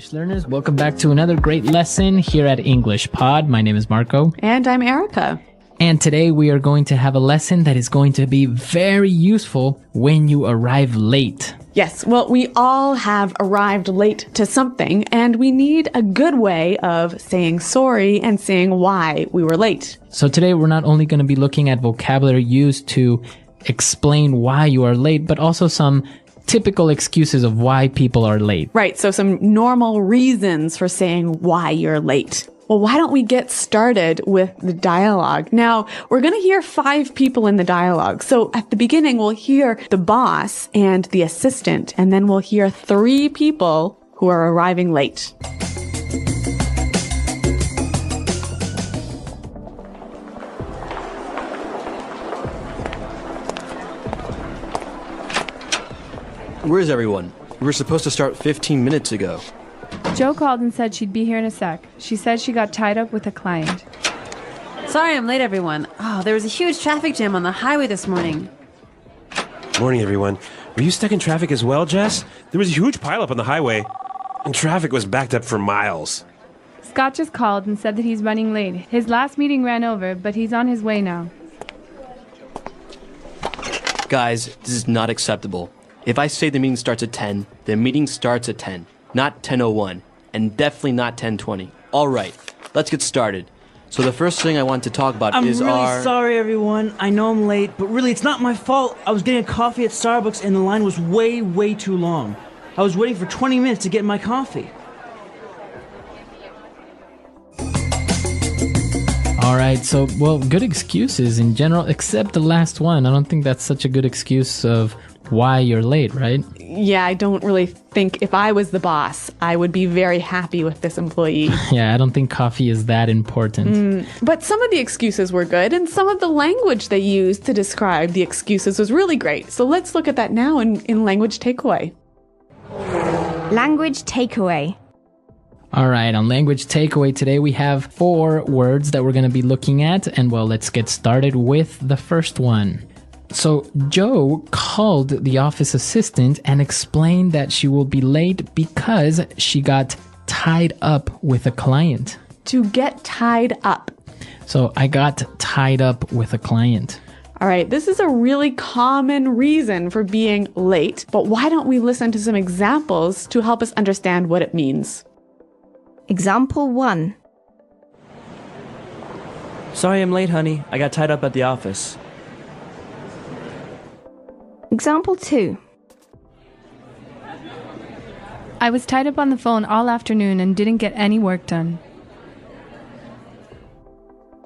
English learners, welcome back to another great lesson here at English Pod. My name is Marco. And I'm Erica. And today we are going to have a lesson that is going to be very useful when you arrive late. Yes, well, we all have arrived late to something, and we need a good way of saying sorry and saying why we were late. So today we're not only going to be looking at vocabulary used to explain why you are late, but also some typical excuses of why people are late. Right, so some normal reasons for saying why you're late. Well, why don't we get started with the dialogue? Now, we're going to hear 5 people in the dialogue. So at the beginning, we'll hear the boss and the assistant, and then we'll hear 3 people who are arriving late. Where's everyone? We were supposed to start 15 minutes ago. Jo called and said she'd be here in a sec. She said she got tied up with a client. Sorry I'm late, everyone. Oh, there was a huge traffic jam on the highway this morning. Morning, everyone. Were you stuck in traffic as well, Jess? There was a huge pileup on the highway, and traffic was backed up for miles. Scott just called and said that he's running late. His last meeting ran over, but he's on his way now. Guys, this is not acceptable. If I say the meeting starts at 10, the meeting starts at 10, not 10:01, and definitely not 10:20. All right, let's get started. So the first thing I want to talk about is I'm really sorry, everyone. I know I'm late, but really, it's not my fault. I was getting a coffee at Starbucks, and the line was way too long. I was waiting for 20 minutes to get my coffee. All right, so, well, good excuses in general, except the last one. I don't think that's such a good excuse of why you're late, right? Yeah, I don't really think if I was the boss, I would be very happy with this employee. Yeah, I don't think coffee is that important. But some of the excuses were good, and some of the language they used to describe the excuses was really great. So let's look at that now in language takeaway. Language takeaway. All right, on language takeaway today, we have 4 words that we're going to be looking at. And well, let's get started with the first one. So Jo called the office assistant and explained that she will be late because she got tied up with a client. To get tied up. So I got tied up with a client. All right, this is a really common reason for being late, but why don't we listen to some examples to help us understand what it means? Example 1. Sorry I'm late, honey. I got tied up at the office. Example 2. I was tied up on the phone all afternoon and didn't get any work done.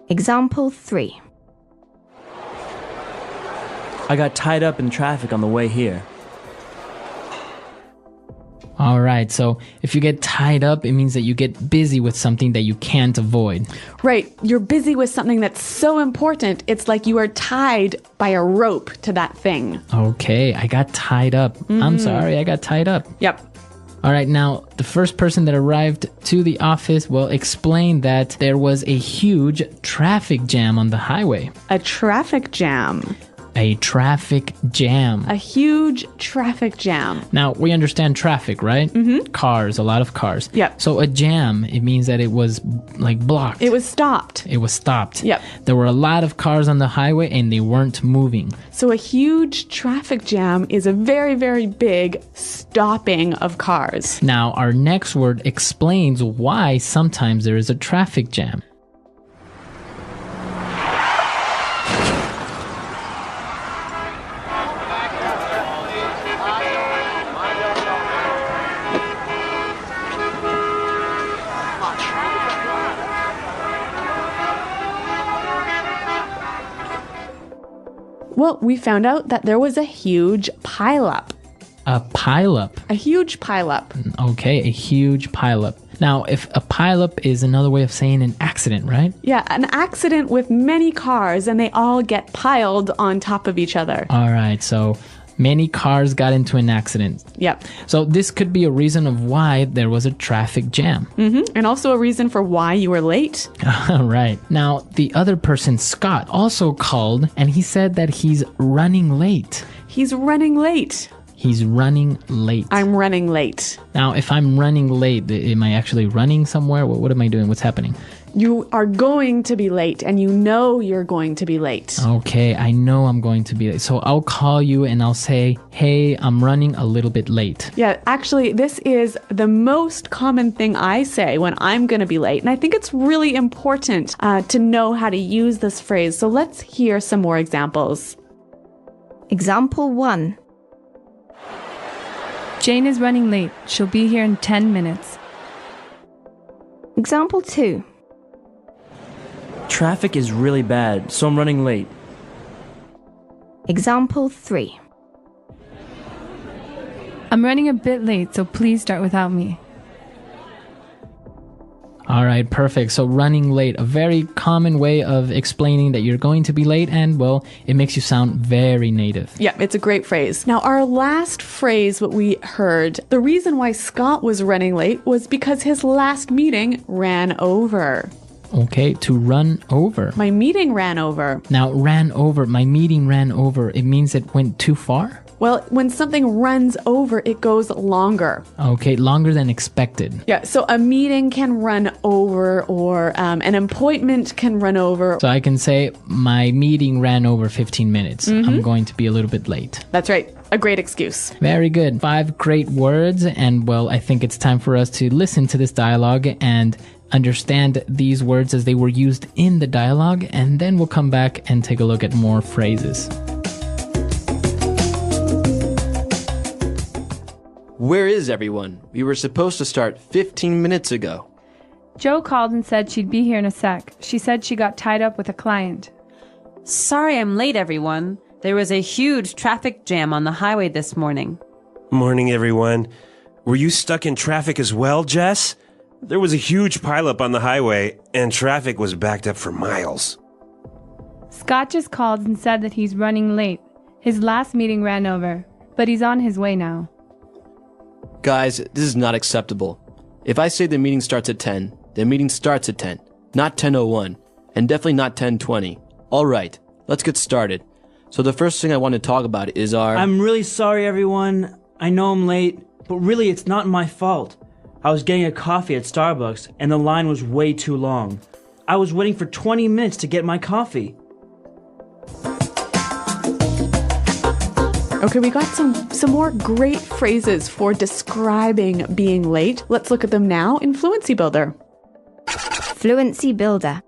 Example 3. I got tied up in traffic on the way here. All right, so if you get tied up, it means that you get busy with something that you can't avoid. Right, you're busy with something that's so important, it's like you are tied by a rope to that thing. Okay, I got tied up. I'm sorry, I got tied up. Yep. All right, now, the first person that arrived to the office will explain that there was a huge traffic jam on the highway. A traffic jam. A traffic jam. A huge traffic jam. Now, we understand traffic, right? Mm-hmm. Cars, a lot of cars. Yep. So a jam, it means that it was like blocked. It was stopped. It was stopped. Yep. There were a lot of cars on the highway and they weren't moving. So a huge traffic jam is a very big stopping of cars. Now, our next word explains why sometimes there is a traffic jam. Well, we found out that there was a huge pileup. A pileup. A huge pileup. Okay, a huge pileup. Now, if a pileup is another way of saying an accident, right? Yeah, an accident with many cars and they all get piled on top of each other. All right, so many cars got into an accident. Yep. So this could be a reason of why there was a traffic jam. And also a reason for why you were late. Right. Now, the other person, Scott, also called and he said that he's running late. He's running late. He's running late. I'm running late. Now, if I'm running late, am I actually running somewhere? What am I doing? What's happening? You are going to be late, and you know you're going to be late. Okay, I know I'm going to be late. So I'll call you and I'll say, hey, I'm running a little bit late. Yeah, actually, this is the most common thing I say when I'm going to be late. And I think it's really important to know how to use this phrase. So let's hear some more examples. Example 1. Jane is running late. She'll be here in 10 minutes. Example 2. Traffic is really bad, so I'm running late. Example 3. I'm running a bit late, so please start without me. All right, perfect. So running late, a very common way of explaining that you're going to be late, and well, it makes you sound very native. Yeah, it's a great phrase. Now, our last phrase, what we heard, the reason why Scott was running late was because his last meeting ran over. Okay, to run over. My meeting ran over. Now, ran over, my meeting ran over, it means it went too far? Well, when something runs over, it goes longer. Okay, longer than expected. Yeah, so a meeting can run over, or an appointment can run over. So I can say, my meeting ran over 15 minutes. I'm going to be a little bit late. That's right. A great excuse. Very good. 5 great words, and well, I think it's time for us to listen to this dialogue and understand these words as they were used in the dialogue, and then we'll come back and take a look at more phrases. Where is everyone? We were supposed to start 15 minutes ago. Joe called and said she'd be here in a sec. She said she got tied up with a client. Sorry I'm late, everyone. There was a huge traffic jam on the highway this morning. Morning, everyone. Were you stuck in traffic as well, Jess? There was a huge pileup on the highway, and traffic was backed up for miles. Scott just called and said that he's running late. His last meeting ran over, but he's on his way now. Guys, this is not acceptable. If I say the meeting starts at 10, the meeting starts at 10, not 10:01, and definitely not 10:20. All right, let's get started. So the first thing I want to talk about is our... I'm really sorry, everyone. I know I'm late, but really it's not my fault. I was getting a coffee at Starbucks, and the line was way too long. I was waiting for 20 minutes to get my coffee. Okay, we got some more great phrases for describing being late. Let's look at them now in Fluency Builder. Fluency Builder.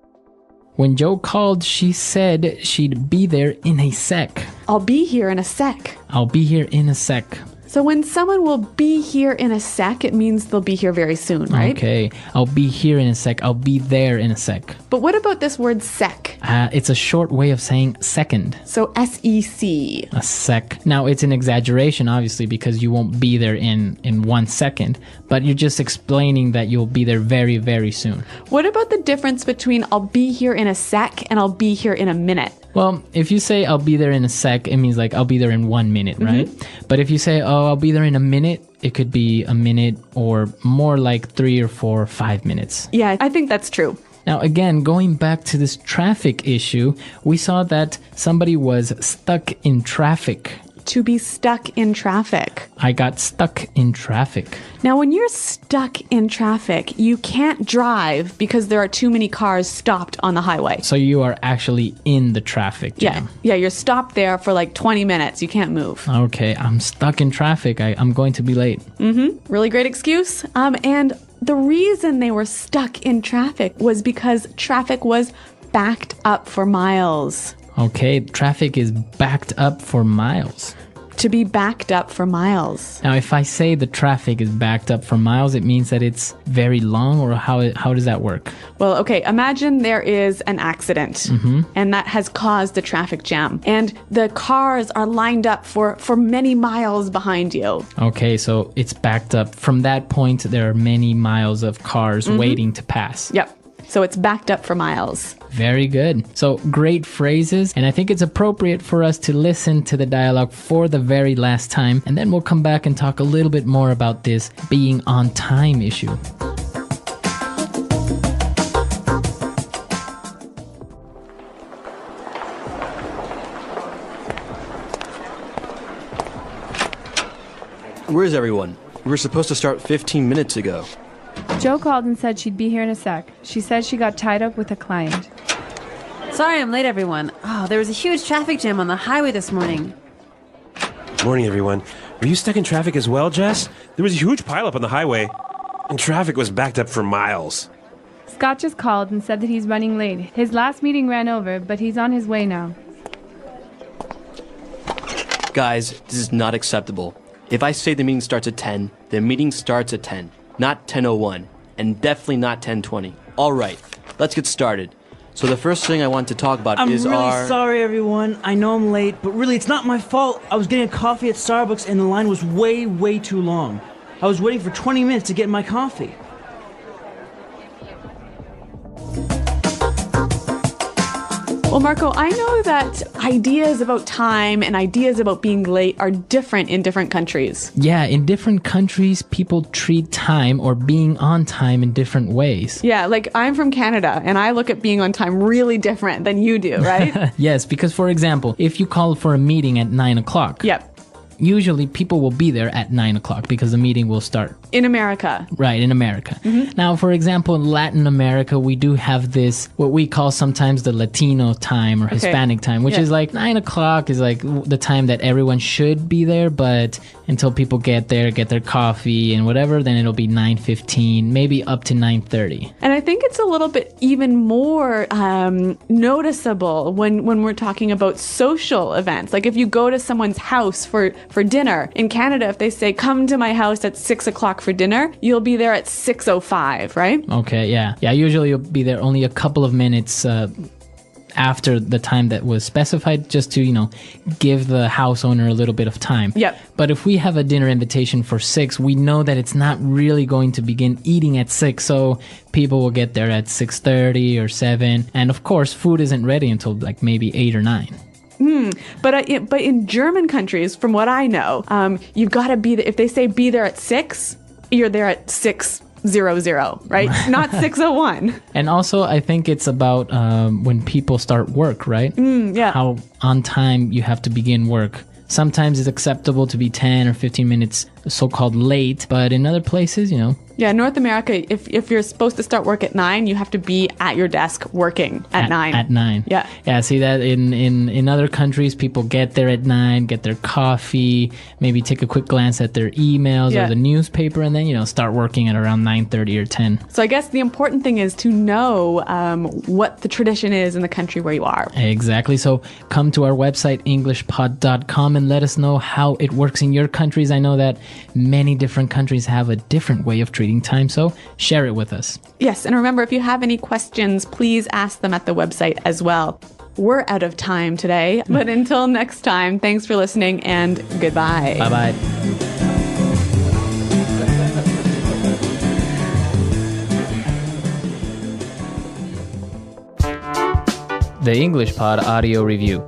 When Joe called, she said she'd be there in a sec. I'll be here in a sec. I'll be here in a sec. So when someone will be here in a sec, it means they'll be here very soon, right? Okay, I'll be here in a sec. I'll be there in a sec. But what about this word sec? It's a short way of saying second. So S-E-C. A sec. Now, it's an exaggeration, obviously, because you won't be there in 1 second, but you're just explaining that you'll be there very, very soon. What about the difference between I'll be here in a sec and I'll be here in a minute? Well, if you say I'll be there in a sec, it means like I'll be there in 1 minute, right? But if you say, oh, I'll be there in a minute, it could be a minute or more like 3 or 4 or 5 minutes. Yeah, I think that's true. Now, again, going back to this traffic issue, we saw that somebody was stuck in traffic. To be stuck in traffic. I got stuck in traffic. Now, when you're stuck in traffic, you can't drive because there are too many cars stopped on the highway. So you are actually in the traffic jam. Yeah, you're stopped there for like 20 minutes. You can't move. Okay, I'm stuck in traffic. I'm going to be late. Really great excuse. And the reason they were stuck in traffic was because traffic was backed up for miles. Okay, traffic is backed up for miles. To be backed up for miles. Now, if I say the traffic is backed up for miles, it means that it's very long, or how does that work? Well, okay, imagine there is an accident and that has caused a traffic jam and the cars are lined up for many miles behind you. Okay, so it's backed up. From that point, there are many miles of cars waiting to pass. Yep. So it's backed up for miles. Very good. So great phrases. And I think it's appropriate for us to listen to the dialogue for the very last time. And then we'll come back and talk a little bit more about this being on time issue. Where is everyone? We were supposed to start 15 minutes ago. Joe called and said she'd be here in a sec. She said she got tied up with a client. Sorry I'm late, everyone. Oh, there was a huge traffic jam on the highway this morning. Morning, everyone. Were you stuck in traffic as well, Jess? There was a huge pileup on the highway, and traffic was backed up for miles. Scott just called and said that he's running late. His last meeting ran over, but he's on his way now. Guys, this is not acceptable. If I say the meeting starts at 10, the meeting starts at 10, not 10:01, and definitely not 10:20. All right, let's get started. So the first thing I want to talk about I'm is really sorry, everyone. I know I'm late, but really, it's not my fault. I was getting a coffee at Starbucks, and the line was way too long. I was waiting for 20 minutes to get my coffee. Well, Marco, I know that ideas about time and ideas about being late are different in different countries. Yeah, in different countries, people treat time or being on time in different ways. Yeah, like I'm from Canada and I look at being on time really different than you do, right? Yes, because for example, if you call for a meeting at 9 o'clock, Yep. usually people will be there at 9 o'clock because the meeting will start. In America. Right, in America. Now, for example, in Latin America, we do have this, what we call sometimes the Latino time or Hispanic time, which is like 9 o'clock is like the time that everyone should be there, but until people get there, get their coffee and whatever, then it'll be 9:15, maybe up to 9:30. And I think it's a little bit even more noticeable when we're talking about social events. Like if you go to someone's house for dinner, in Canada, if they say, come to my house at 6 o'clock for dinner, you'll be there at 6:05, right? Okay, yeah. Yeah, usually you'll be there only a couple of minutes after the time that was specified, just to, give the house owner a little bit of time. Yep. But if we have a dinner invitation for 6, we know that it's not really going to begin eating at 6, so people will get there at 6:30 or 7. And of course, food isn't ready until like maybe 8 or 9. But in German countries, from what I know, you've got to be there. If they say be there at 6, you're there at 6:00, right? Not 6:01. And also, I think it's about when people start work, right? Yeah. How on time you have to begin work. Sometimes it's acceptable to be 10 or 15 minutes so-called late, but in other places, Yeah, North America, if you're supposed to start work at 9, you have to be at your desk working at 9. At 9. Yeah. Yeah, see that in other countries, people get there at 9, get their coffee, maybe take a quick glance at their emails or the newspaper, and then, start working at around 9:30 or 10. So I guess the important thing is to know what the tradition is in the country where you are. Exactly. So come to our website, englishpod.com, and let us know how it works in your countries. I know that many different countries have a different way of treating time, so share it with us. Yes, and remember, if you have any questions, please ask them at the website as well. We're out of time today, but until next time, thanks for listening and goodbye. Bye-bye. The English Pod Audio Review.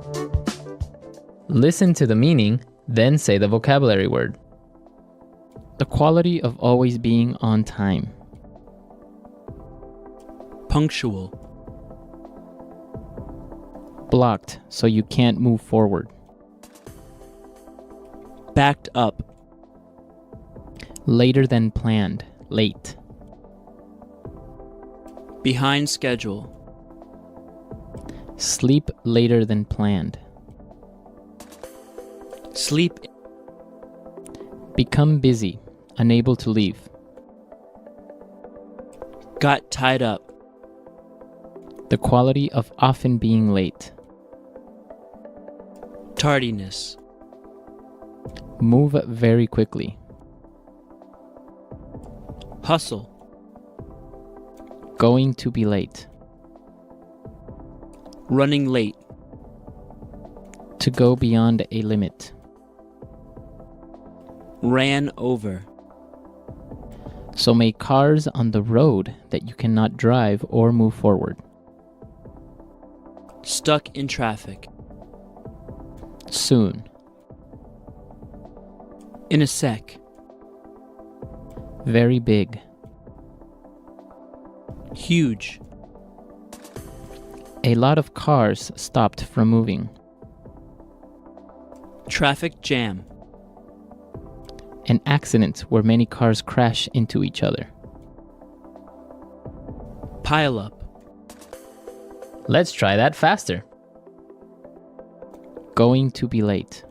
Listen to the meaning, then say the vocabulary word. The quality of always being on time. Punctual. Blocked so you can't move forward. Backed up. Later than planned. Late. Behind schedule. Sleep later than planned. Sleep. Become busy. Unable to leave. Got tied up. The quality of often being late. Tardiness. Move very quickly. Hustle. Going to be late. Running late. To go beyond a limit. Ran over. So make cars on the road that you cannot drive or move forward. Stuck in traffic. Soon. In a sec. Very big. Huge. A lot of cars stopped from moving. Traffic jam. An accident where many cars crash into each other. Pile up. Let's try that faster. Going to be late.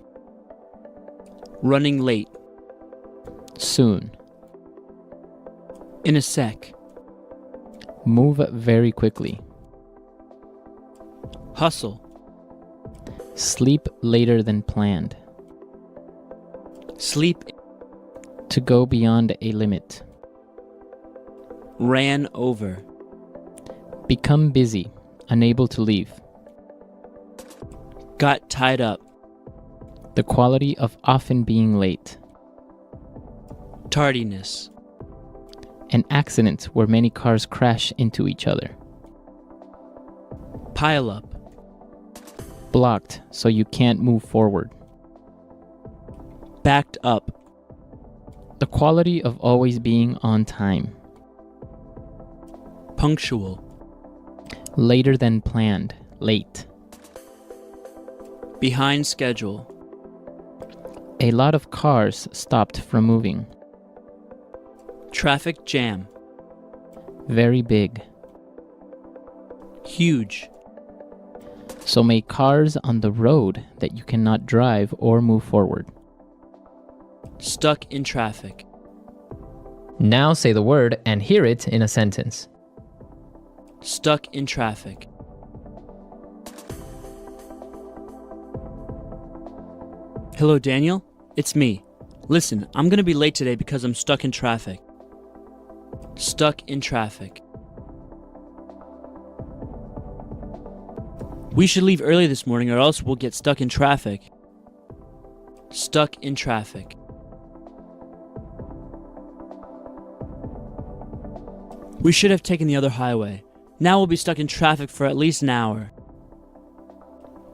Running late. Soon. In a sec. Move very quickly. Hustle. Sleep later than planned. Sleep. To go beyond a limit. Ran over. Become busy, unable to leave. Got tied up. The quality of often being late. Tardiness. An accident where many cars crash into each other. Pile up. Blocked so you can't move forward. Backed up. The quality of always being on time. Punctual. Later than planned, late. Behind schedule. A lot of cars stopped from moving. Traffic jam. Very big. Huge. So many cars on the road that you cannot drive or move forward. Stuck in traffic. Now say the word and hear it in a sentence. Stuck in traffic. Hello, Daniel. It's me. Listen, I'm gonna be late today because I'm stuck in traffic. Stuck in traffic. We should leave early this morning or else we'll get stuck in traffic. Stuck in traffic. We should have taken the other highway. Now we'll be stuck in traffic for at least an hour.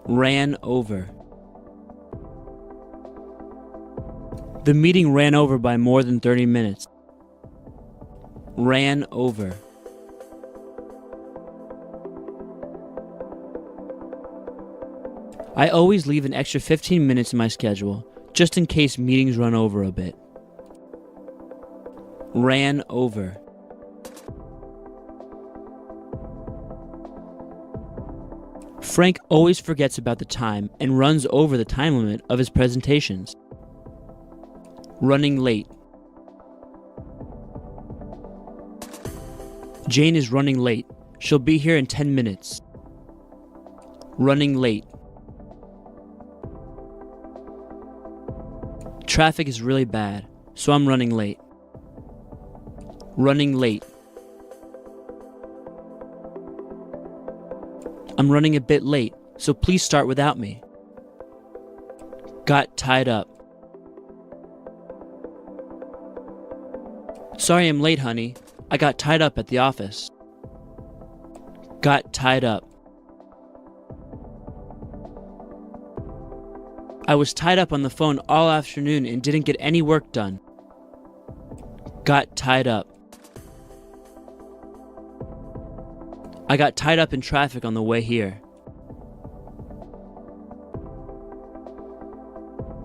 Ran over. The meeting ran over by more than 30 minutes. Ran over. I always leave an extra 15 minutes in my schedule, just in case meetings run over a bit. Ran over. Frank always forgets about the time and runs over the time limit of his presentations. Running late. Jane is running late. She'll be here in 10 minutes. Running late. Traffic is really bad, so I'm running late. Running late. I'm running a bit late, so please start without me. Got tied up. Sorry I'm late, honey. I got tied up at the office. Got tied up. I was tied up on the phone all afternoon and didn't get any work done. Got tied up. I got tied up in traffic on the way here.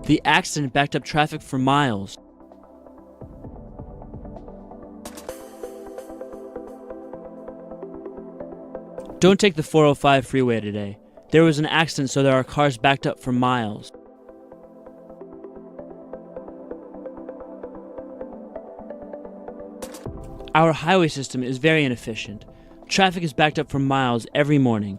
The accident backed up traffic for miles. Don't take the 405 freeway today. There was an accident, so there are cars backed up for miles. Our highway system is very inefficient. Traffic is backed up for miles every morning.